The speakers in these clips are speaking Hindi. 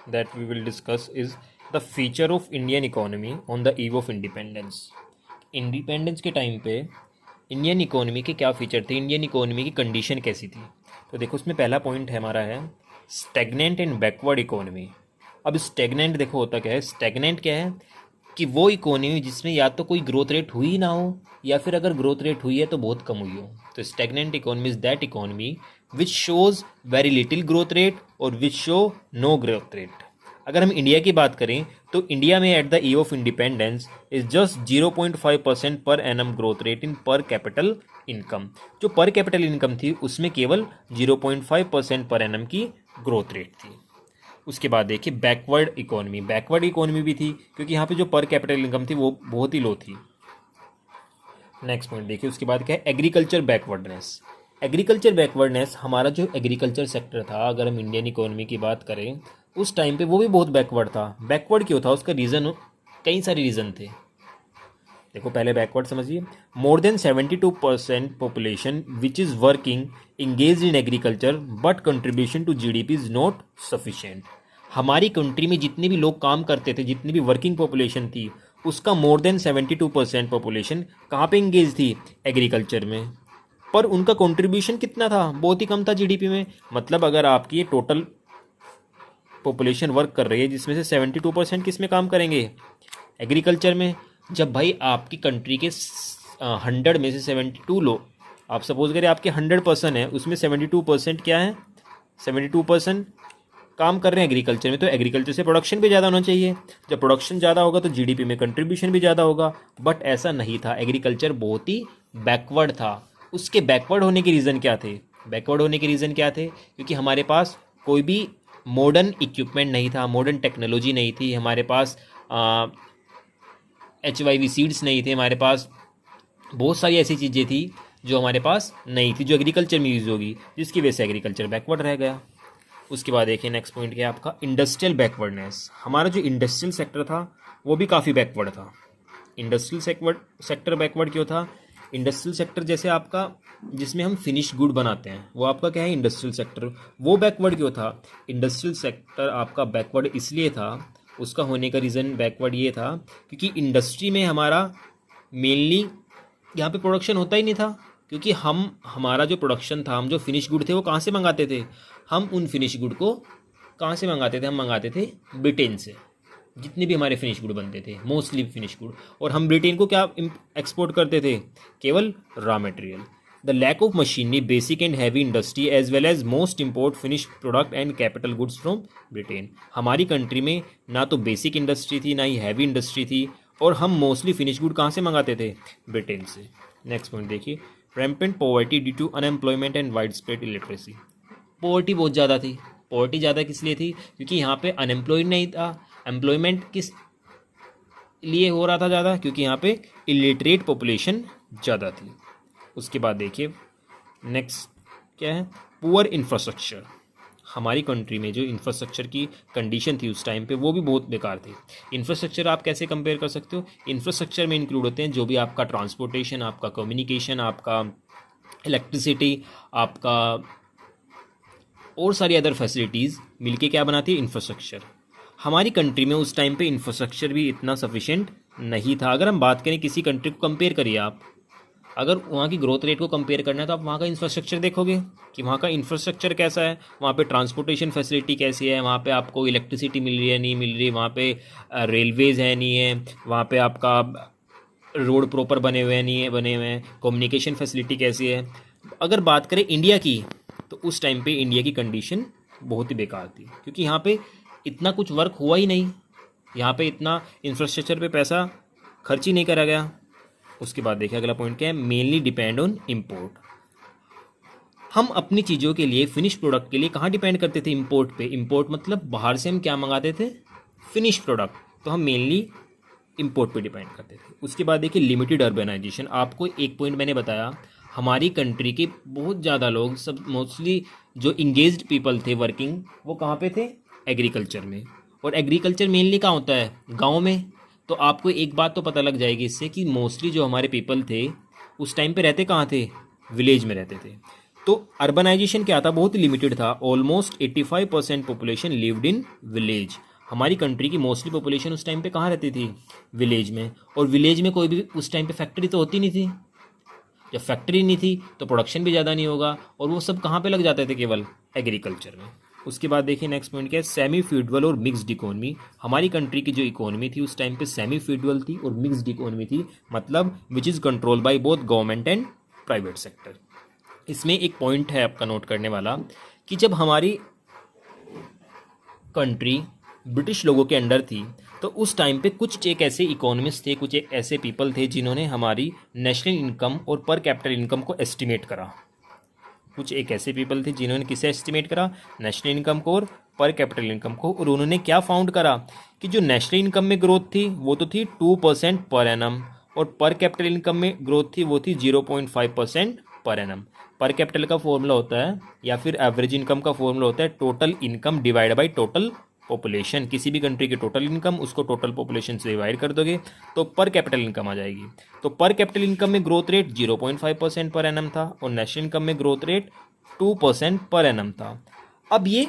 that we will discuss is the feature of Indian economy on the eve of independence. Independence के टाइम पे इंडियन इकोनॉमी के क्या फीचर थे, इंडियन इकोनॉमी की कंडीशन कैसी थी। तो देखो उसमें पहला पॉइंट हमारा है स्टेगनेंट एंड बैकवर्ड इकोनॉमी। अब स्टेगनेंट देखो होता क्या है, स्टेगनेंट क्या है कि वो इकोनॉमी जिसमें या तो कोई ग्रोथ रेट हुई ना हो या फिर अगर ग्रोथ रेट हुई है तो बहुत कम हुई हो। तो stagnant economy is that economy which shows very little growth rate और which show no growth rate. अगर हम इंडिया की बात करें तो इंडिया में at the year of independence is just 0.5% per annum growth rate in पर कैपिटल इनकम। जो पर कैपिटल इनकम थी उसमें केवल 0.5% पर एनम की ग्रोथ रेट थी। उसके बाद देखिए बैकवर्ड इकोनॉमी भी थी क्योंकि यहाँ पे जो पर कैपिटल इनकम थी वो बहुत ही लो थी। नेक्स्ट पॉइंट देखिए उसके बाद क्या है एग्रीकल्चर बैकवर्डनेस। हमारा जो एग्रीकल्चर सेक्टर था, अगर हम इंडियन इकोनॉमी की बात करें उस टाइम पे वो भी बहुत बैकवर्ड था। बैकवर्ड क्यों था, उसका रीज़न कई सारे रीज़न थे। देखो पहले बैकवर्ड समझिए, more than 72% population which is working engage in agriculture but contribution to GDP is not sufficient. हमारी कंट्री में जितने भी लोग काम करते थे, जितनी भी वर्किंग पॉपुलेशन थी, उसका मोर देन 72% पॉपुलेशन कहाँ पे इंगेज थी, एग्रीकल्चर में। पर उनका कंट्रीब्यूशन कितना था, बहुत ही कम था जीडीपी में। मतलब अगर आपकी टोटल पॉपुलेशन वर्क कर रही है जिसमें से 72% किस में काम करेंगे, एग्रीकल्चर में। जब भाई आपकी कंट्री के 100 में से 72 लोग, आप सपोज करें आपके 100% है, उसमें 72% क्या है, 72% काम कर रहे हैं एग्रीकल्चर में, तो एग्रीकल्चर से प्रोडक्शन भी ज़्यादा होना चाहिए। जब प्रोडक्शन ज़्यादा होगा तो जीडीपी में कंट्रीब्यूशन भी ज़्यादा होगा। बट ऐसा नहीं था, एग्रीकल्चर बहुत ही बैकवर्ड था। उसके बैकवर्ड होने के रीज़न क्या थे, क्योंकि हमारे पास कोई भी मॉडर्न इक्विपमेंट नहीं था, मॉडर्न टेक्नोलॉजी नहीं थी, हमारे पास HYV सीड्स नहीं थे, हमारे पास बहुत सारी ऐसी चीज़ें थी जो हमारे पास नहीं थी, जो एग्रीकल्चर में यूज़ होगी, जिसकी वजह से एग्रीकल्चर बैकवर्ड रह गया। उसके बाद देखिए नेक्स्ट पॉइंट क्या है आपका इंडस्ट्रियल बैकवर्डनेस। हमारा जो इंडस्ट्रियल सेक्टर था वो भी काफ़ी बैकवर्ड था। इंडस्ट्रियल सेक्टर बैकवर्ड क्यों था, इंडस्ट्रियल सेक्टर जैसे आपका जिसमें हम फिनिश गुड बनाते हैं वो आपका क्या है इंडस्ट्रियल सेक्टर, वो बैकवर्ड क्यों था। इंडस्ट्रियल सेक्टर आपका बैकवर्ड इसलिए था, उसका होने का रीज़न बैकवर्ड ये था क्योंकि इंडस्ट्री में हमारा मेनली यहाँ पे प्रोडक्शन होता ही नहीं था। क्योंकि हमारा जो प्रोडक्शन था, हम जो फिनिश गुड थे वो कहाँ से मंगाते थे, हम उन फिनिश गुड को कहाँ से मंगाते थे, हम मंगाते थे ब्रिटेन से। जितने भी हमारे फिनिश गुड बनते थे मोस्टली फिनिश गुड, और हम ब्रिटेन को क्या एक्सपोर्ट करते थे, केवल raw material. The lack of machinery, basic and heavy industry as well as most import finish product and capital goods from Britain. हमारी कंट्री में ना तो बेसिक इंडस्ट्री थी ना ही हैवी इंडस्ट्री थी, और हम मोस्टली फिनिश गुड कहाँ से मंगाते थे, ब्रिटेन से। नेक्स्ट पॉइंट देखिए rampant poverty due to unemployment and wide spread illiteracy. Poverty बहुत ज़्यादा थी। पॉवर्टी ज़्यादा किस लिए थी, क्योंकि यहाँ पे अनएम्प्लॉयड नहीं था। एम्प्लॉयमेंट किस लिए हो रहा था ज़्यादा, क्योंकि यहाँ पे इलिटरेट पॉपुलेशन ज़्यादा थी। उसके बाद देखिए नेक्स्ट क्या है पुअर इंफ्रास्ट्रक्चर। हमारी कंट्री में जो इंफ्रास्ट्रक्चर की कंडीशन थी उस टाइम पे वो भी बहुत बेकार थी। इंफ्रास्ट्रक्चर आप कैसे कंपेयर कर सकते हो, इंफ्रास्ट्रक्चर में इंक्लूड होते हैं जो भी आपका ट्रांसपोर्टेशन, आपका कम्युनिकेशन, आपका इलेक्ट्रिसिटी, आपका और सारी अदर फैसिलिटीज़ मिलके क्या बनाती है, इंफ्रास्ट्रक्चर। हमारी कंट्री में उस टाइम पे इंफ्रास्ट्रक्चर भी इतना सफिशिएंट नहीं था। अगर हम बात करें किसी कंट्री को कंपेयर करिए आप, अगर वहाँ की ग्रोथ रेट को कंपेयर करना है तो आप वहाँ का इंफ्रास्ट्रक्चर देखोगे कि वहाँ का इंफ्रास्ट्रक्चर कैसा है, वहाँ पे ट्रांसपोर्टेशन फैसिलिटी कैसी है, वहाँ पे आपको इलेक्ट्रिसिटी मिल रही है नहीं मिल रही, वहाँ पे रेलवेज़ है नहीं है, वहाँ पे आपका रोड प्रॉपर बने हुए हैं, कम्युनिकेशन फैसिलिटी कैसी है। अगर बात करें इंडिया की तो उस टाइम पे इंडिया की कंडीशन बहुत ही बेकार थी, क्योंकि यहाँ पे इतना कुछ वर्क हुआ ही नहीं, यहाँ पे इतना इंफ्रास्ट्रक्चर पे पैसा खर्च ही नहीं करा गया। उसके बाद देखिए अगला पॉइंट क्या है, मेनली डिपेंड ऑन इम्पोर्ट। हम अपनी चीज़ों के लिए, फिनिश प्रोडक्ट के लिए कहाँ डिपेंड करते थे, इम्पोर्ट पे। इम्पोर्ट मतलब बाहर से हम क्या मंगाते थे, फिनिश प्रोडक्ट, तो हम मेनली इम्पोर्ट पे डिपेंड करते थे। उसके बाद देखिए लिमिटेड अर्बनाइजेशन। आपको एक पॉइंट मैंने बताया, हमारी कंट्री के बहुत ज़्यादा लोग, सब मोस्टली जो इंगेज्ड पीपल थे वर्किंग, वो कहाँ पे थे, एग्रीकल्चर में। और एग्रीकल्चर मेनली कहाँ होता है, गाँव में। तो आपको एक बात तो पता लग जाएगी इससे कि मोस्टली जो हमारे पीपल थे उस टाइम पे रहते कहाँ थे, विलेज में रहते थे। तो अर्बनाइजेशन क्या था, बहुत ही लिमिटेड था। Almost 85% population lived in village. हमारी कंट्री की मोस्टली पॉपुलेशन उस टाइम पे कहाँ रहती थी, विलेज में। और विलेज में कोई भी उस टाइम पे फैक्ट्री तो होती नहीं थी। जब फैक्ट्री नहीं थी तो प्रोडक्शन भी ज़्यादा नहीं होगा, और वो सब कहाँ पे लग जाते थे, केवल एग्रीकल्चर में। उसके बाद देखिए नेक्स्ट पॉइंट क्या है, सेमी फ्यूडल और मिक्स्ड इकोनॉमी। हमारी कंट्री की जो इकोनॉमी थी उस टाइम पे सेमी फ्यूडल थी और मिक्स्ड इकोनॉमी थी, मतलब which is control by both government and private sector. इसमें एक पॉइंट है आपका नोट करने वाला कि जब हमारी कंट्री ब्रिटिश लोगों के अंडर थी तो उस टाइम पे कुछ एक ऐसे इकोनॉमिस्ट थे, कुछ एक ऐसे पीपल थे जिन्होंने हमारी नेशनल इनकम और पर कैपिटल इनकम को एस्टिमेट करा। कुछ एक ऐसे पीपल थे जिन्होंने किसे एस्टिमेट करा, नेशनल इनकम को और पर कैपिटल इनकम को। और उन्होंने क्या फाउंड करा कि जो नेशनल इनकम में ग्रोथ थी वो तो थी 2% पर एनम, और पर कैपिटल इनकम में ग्रोथ थी वो थी 0.5% पर एनम। पर कैपिटल का फॉर्मूला होता है, या फिर एवरेज इनकम का फॉर्मूला होता है, total income divide by total population. किसी भी कंट्री की टोटल इनकम उसको टोटल पॉपुलेशन से डिवाइड कर दोगे तो पर कैपिटल इनकम आ जाएगी। तो पर कैपिटल इनकम में ग्रोथ रेट 0.5% पर एनम था और नेशनल इनकम में ग्रोथ रेट 2% पर एनम था। अब ये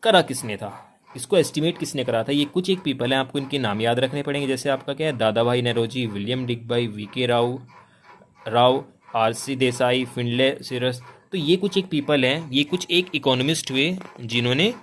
करा किसने था, इसको एस्टिमेट किसने करा था? ये कुछ एक पीपल हैं, आपको इनके नाम याद रखने पड़ेंगे। जैसे आपका क्या है, Dadabhai Naoroji, William Digby, VK Rao, RC Desai, Findlay Shirras. तो ये कुछ एक पीपल हैं, ये कुछ एक इकोनॉमिस्ट हुए जिन्होंने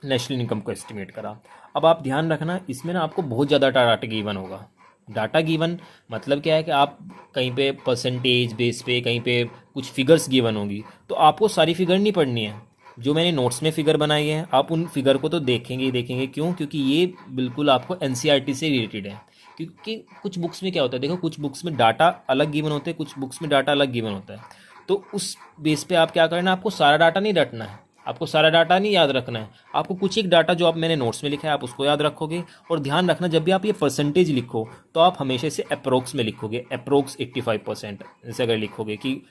नेशनल इनकम को एस्टिमेट करा। अब आप ध्यान रखना, इसमें ना आपको बहुत ज़्यादा डाटा गिवन होगा। डाटा गिवन मतलब क्या है कि आप कहीं पे परसेंटेज बेस पे, कहीं पे कुछ फिगर्स गिवन होंगी, तो आपको सारी फिगर नहीं पढ़नी है। जो मैंने नोट्स में फिगर बनाई है आप उन फिगर को तो देखेंगे ही देखेंगे। क्यों? क्योंकि ये बिल्कुल आपको एनसीईआरटी से रिलेटेड है। क्योंकि कुछ बुक्स में क्या होता है, देखो कुछ बुक्स में डाटा अलग गिवन होते हैं, कुछ बुक्स में डाटा अलग गिवन होता है। तो उस बेस पे आप क्या करना है, आपको सारा डाटा नहीं रटना है, आपको सारा डाटा नहीं याद रखना है। आपको कुछ एक डाटा जो आप मैंने नोट्स में लिखा है आप उसको याद रखोगे। और ध्यान रखना, जब भी आप ये परसेंटेज लिखो तो आप हमेशा से अप्रोक्स में लिखोगे। अप्रोक्स 85%। जैसे अगर लिखोगे कि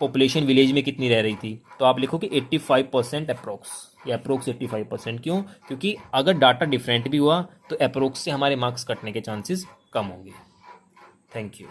पॉपुलेशन विलेज में कितनी रह रही थी तो आप लिखोगे 85% अप्रोक्स, या अप्रोक्स 85%। क्यों? क्योंकि अगर डाटा डिफरेंट भी हुआ तो अप्रोक्स से हमारे मार्क्स कटने के चांसेस कम होंगे। Thank you.